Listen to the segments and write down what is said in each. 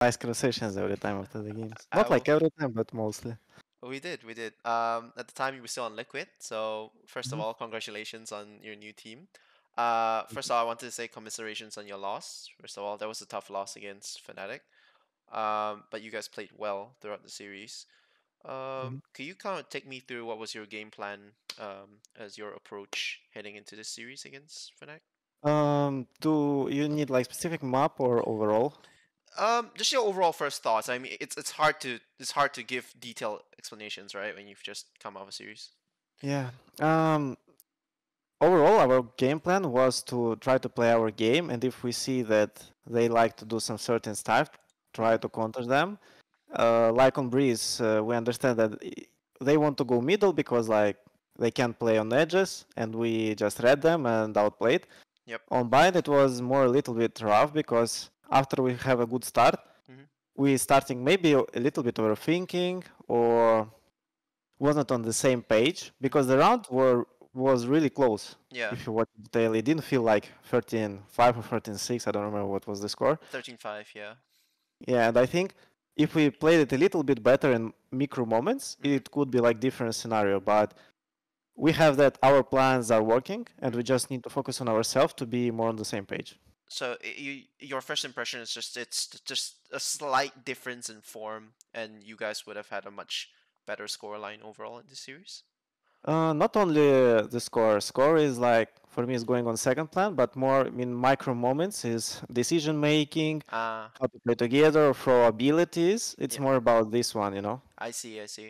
nice conversations every time after the games. Not Uh, like every time, but mostly. we did, we did. At the time you were still on Liquid, so first of Mhm. all, congratulations on your new team. First of all, I wanted to say commiserations on your loss. First of all, that was a tough loss against Fnatic. But you guys played well throughout the series. Mhm. Could you kind of take me through what was your game plan as your approach heading into this series against Fnatic? Do you need like specific map or overall? Just your overall first thoughts. I mean, it's hard to give detailed explanations, right? When you've just come out of a series. Yeah. Um, Overall, our game plan was to try to play our game, and if we see that they like to do some certain stuff, try Mm-hmm. to counter them. Like on Breeze, we understand that they want to go middle because like they can't play on edges, and we just read them and outplayed. Yep. On Bind, it was more a little bit rough because after we have a good start, Mm-hmm. we starting maybe a little bit overthinking or wasn't on the same page Mm-hmm. because the round was really close. Yeah. If you watch the detail, it didn't feel like 13-5 or 13-6. I don't remember what was the score. 13-5. Yeah. Yeah, and I think if we played it a little bit better in micro moments, Mm-hmm. it could be like different scenario. But we have that our plans are working, and Mm-hmm. we just need to focus on ourselves to be more on the same page. So your first impression is just it's just a slight difference in form, and you guys would have had a much better score line overall in this series. Not only the score. Score is like for me is going on second plan, but more in micro moments is decision making, Ah, how to play together, throw abilities. It's yeah. more about this one, you know. I see. I see.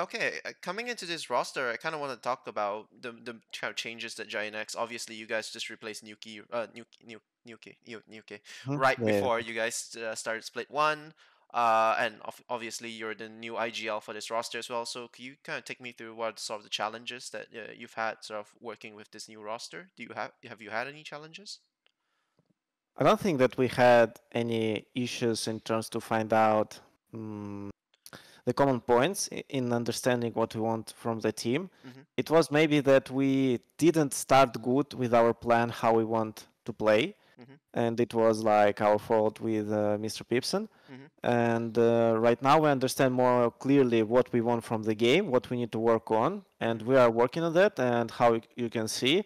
Okay. Coming into this roster, I kind of want to talk about the kind of changes that GIANTX. Obviously, you guys just replaced Nuki, Mhm. right Yeah. before you guys started Split One. And obviously, you're the new IGL for this roster as well. So, can you kind of take me through what sort of the challenges that you've had sort of working with this new roster? Have you had any challenges? I don't think that we had any issues in terms to find out um, the common points in understanding what we want from the team. Mm-hmm. It was maybe that we didn't start good with our plan how we want to play, Mm-hmm. and it was like our fault with Mr. Pipson. Mm-hmm. And right now we understand more clearly what we want from the game, what we need to work on, and Mm-hmm. we are working on that. And how you can see,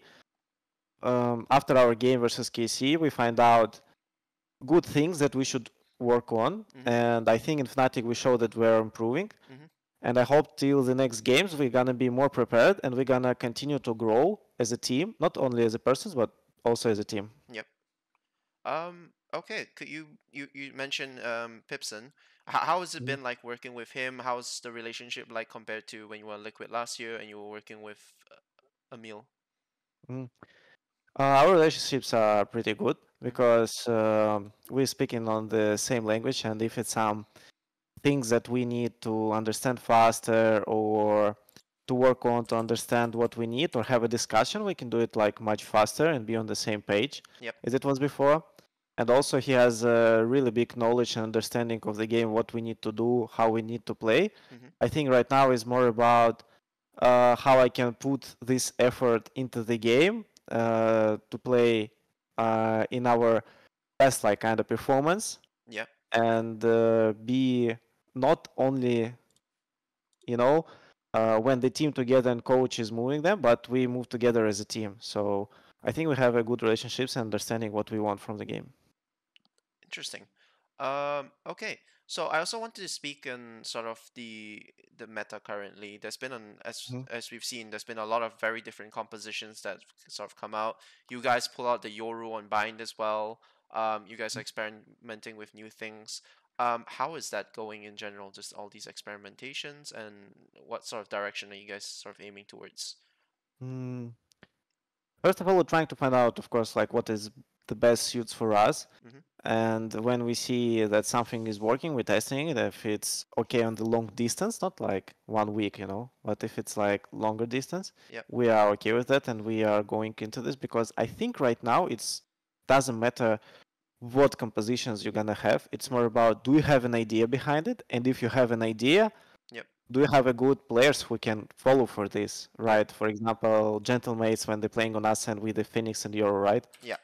after our game versus KC, we find out good things that we should work on. Mm-hmm. And I think in Fnatic we show that we're improving. Mm-hmm. And I hope till the next games we're gonna be more prepared and we're gonna continue to grow as a team, not only as a persons but also as a team. Yep. Okay. Could you mentioned Pipson? How has it Mm. been like working with him? How's the relationship like compared to when you were on Liquid last year and you were working with Emil? Mm. Our relationships are pretty good Mm-hmm. because we're speaking on the same language, and if it's some things that we need to understand faster or to work on to understand what we need or have a discussion, we can do it like much faster and be on the same page Yep. as it was before. And also, he has a really big knowledge and understanding of the game, what we need to do, how we need to play. Mm-hmm. I think right now is more about how I can put this effort into the game to play in our best like kind of performance Yep. and be not only you know when the team together and coach is moving them, but we move together as a team. So I think we have a good relationships and understanding what we want from the game. Interesting. Okay. So I also wanted to speak on sort of the meta currently. There's been an Mhm. as we've seen, there's been a lot of very different compositions that sort of come out. You guys pull out the Yoru on Bind as well. You guys are experimenting with new things. How is that going in general? Just all these experimentations, and what sort of direction are you guys sort of aiming towards? Mm. First of all, we're trying to find out, of course, like what is the best suits for us. Mm-hmm. And when we see that something is working, we're testing it. If it's okay on the long distance, not like 1 week, but if it's like longer distance, Yep. we are okay with that, and we are going into this because I think right now it's doesn't matter what compositions you're gonna have. It's Mm-hmm. more about do you have an idea behind it, and if you have an idea, Yep. do you have a good players who can follow for this, Yep. right? For example, Gentlemates when they're playing on us and with the Phoenix and Euro, right? Yeah.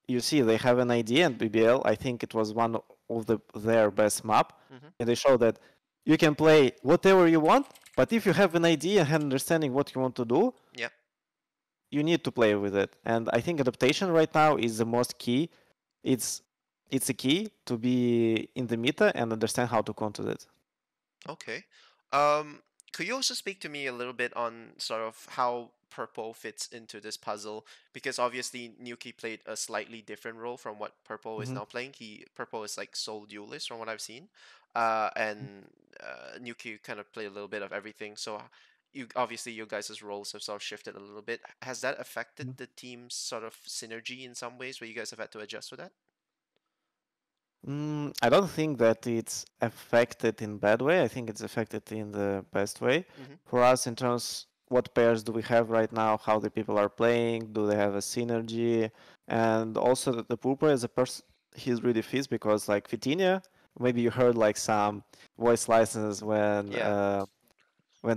you see they have an idea in BBL. I think it was one of their best map, Mm-hmm. and they show that you can play whatever you want, but if you have an idea and understanding what you want to do, Yep. you need to play with it. And I think adaptation right now is the most key. It's it's a key to be in the meta and understand how to counter it. Okay. Could you also speak to me a little bit on sort of how Purple fits into this puzzle? Because obviously Nuki played a slightly different role from what Purple is Mm-hmm. now playing. Purple is like sole duelist from what I've seen, and Nuki kind of play a little bit of everything. So you obviously your guys' roles have sort of shifted a little bit. Has that affected the team's sort of synergy in some ways where you guys have had to adjust for that? I don't think that it's affected in bad way. I think it's affected in the best way. Mm-hmm. For us, in terms what pairs do we have right now, how the people are playing, do they have a synergy, and also the Pooper as a person, he's really fits because like Fitinia, maybe you heard like some voice license Yeah. when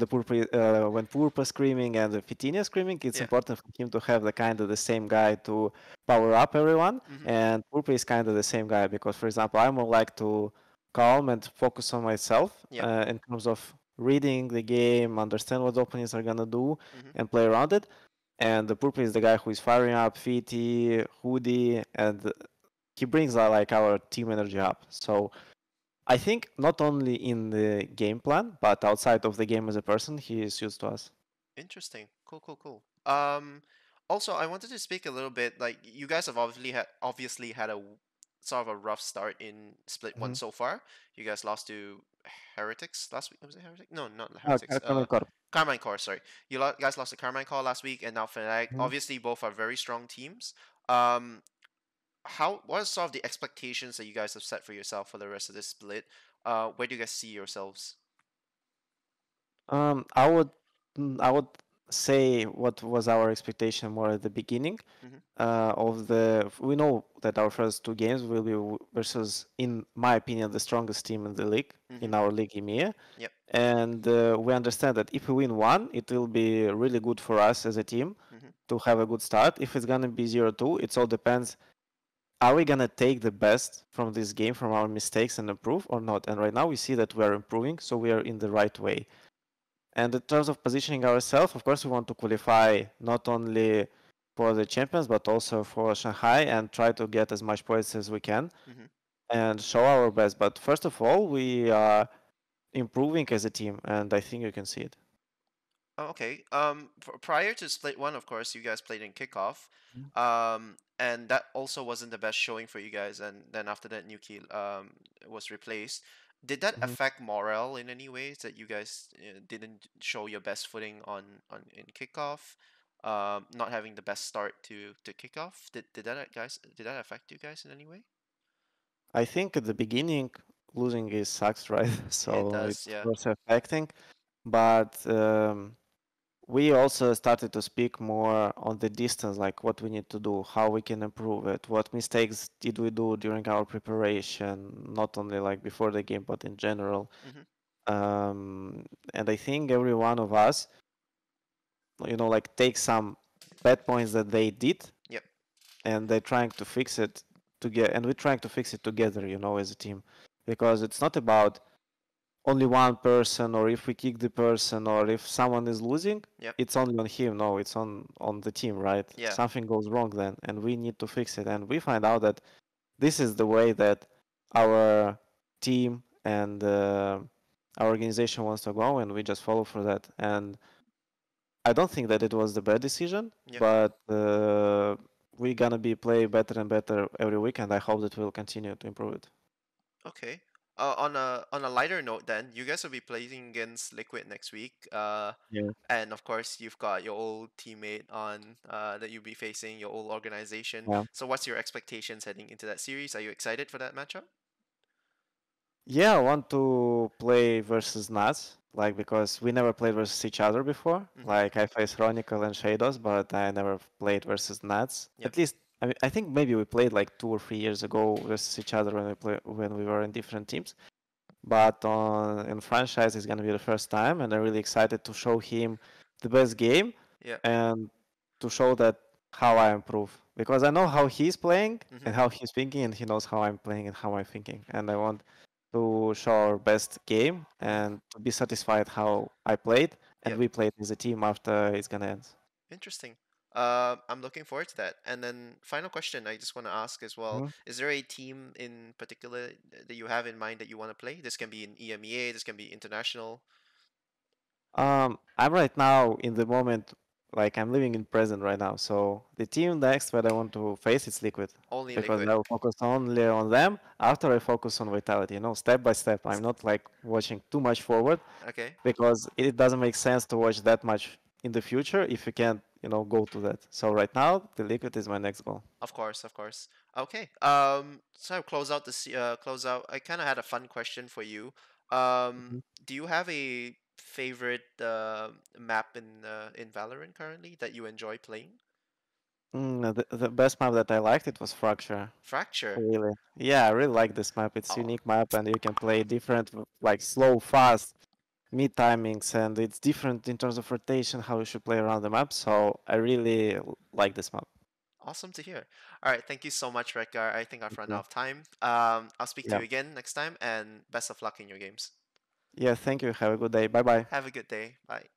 when Purpa screaming and the Fitinia screaming, it's Yeah. important for him to have the kind of the same guy to power up everyone. Mm-hmm. And Purpa is kind of the same guy because, for example, I more like to calm and focus on myself Yep. in terms of reading the game, understand what the openings are gonna do, Mm-hmm. and play around it. And the Purpa is the guy who is firing up Fiti, Hoodie, and he brings like our team energy up. So I think not only in the game plan, but outside of the game as a person, he is used to us. Interesting. Cool, cool, cool. Also, I wanted to speak a little bit. Like, you guys have obviously had sort of a rough start in Split One Mhm. so far. You guys lost to Heretics last week. Was it Heretic? No, not Heretics. Carmen Corp. Carmine Core. Sorry, guys lost to Carmine Core last week, and now Fnatic. Mhm. Obviously, both are very strong teams. Um, what are sort of the expectations that you guys have set for yourself for the rest of this split? Where do you guys see yourselves? I would I would say what was our expectation more at the beginning Mm-hmm. of the. We know that our first two games will be versus, in my opinion, the strongest team in the league Mm-hmm. in our league EMEA, Yep. and we understand that if we win one, it will be really good for us as a team Mm-hmm. to have a good start. If it's gonna be 0-2, it all depends. Are we gonna take the best from this game, from our mistakes, and improve or not? And right now we see that we are improving, so we are in the right way. And in terms of positioning ourselves, of course, we want to qualify not only for the champions but also for Shanghai and try to get as much points as we can Mm-hmm. and show our best. But first of all, we are improving as a team, and I think you can see it. Oh, okay. Prior to Split One, of course, you guys played in Kickoff, Mhm. and that also wasn't the best showing for you guys. And then after that, Nuki was replaced. Did that Mhm. affect morale in any ways that you guys didn't show your best footing on in Kickoff? Not having the best start to Kickoff. Did that affect you guys in any way? I think at the beginning, losing is sucks, right? It So does, it's of yeah. course affecting, but we also started to speak more on the distance, like what we need to do, how we can improve it, what mistakes did we do during our preparation, not only like before the game, but in general. Mm-hmm. And I think every one of us, like take some bad points that they did, Yep. and they're trying to fix it together, and we're trying to fix it together, as a team, because it's not about only one person, or if we kick the person, or if someone is losing, Yep. it's only on him. No, it's on the team, right? Yeah. Something goes wrong then, and we need to fix it. And we find out that this is the way that our team and our organization wants to go, and we just follow for that. And I don't think that it was the bad decision, Yep. but we're gonna be play better and better every week, and I hope that we'll continue to improve it. Okay. On a lighter note, then you guys will be playing against Liquid next week. Yeah. And of course you've got your old teammate on that you'll be facing your old organization. Yeah. So what's your expectations heading into that series? Are you excited for that matchup? Yeah, I want to play versus Nats, like because we never played versus each other before. Mm-hmm. Like I faced Chronicle and Shadows, but I never played versus Nats. Yep. At least I think maybe we played like 2 or 3 years ago versus each other when we were in different teams. But in franchise, it's gonna be the first time, and I'm really excited to show him the best game Yep. and to show that. how I improve because I know how he's playing Mm-hmm. and how he's thinking, and he knows how I'm playing and how I'm thinking. And I want to show our best game Mm-hmm. and to be satisfied how I played and Yep. we played as a team after it's gonna end. Interesting. I'm looking forward to that. And then final question I just want to ask as well. Mhm. Is there a team in particular that you have in mind that you want to play? This can be in EMEA, this can be international, I'm right now in the moment, like I'm living in present right now. So the team next that I want to face is Liquid only because liquid. I will focus only on them after I focus on Vitality. Step by step. I'm not like watching too much forward Okay. because it doesn't make sense to watch that much in the future if you can't, go to that. So right now, the Liquid is my next goal. Of course, of course. Okay. So close out close out. I kind of had a fun question for you. Mhm. Do you have a favorite map in Valorant currently that you enjoy playing? The best map that I liked it was Fracture. Fracture. Really, yeah, I really like this map. It's a Oh, unique map, and you can play different, like slow, fast, mid timings, and it's different in terms of rotation how you should play around the map. So I really like this map. awesome to hear. All right, thank you so much, Redgar. I think I've Thank run out you. of time. I'll speak to Yeah, you again next time, and best of luck in your games. yeah. Thank you. Have a good day. Bye bye. Have a good day. Bye.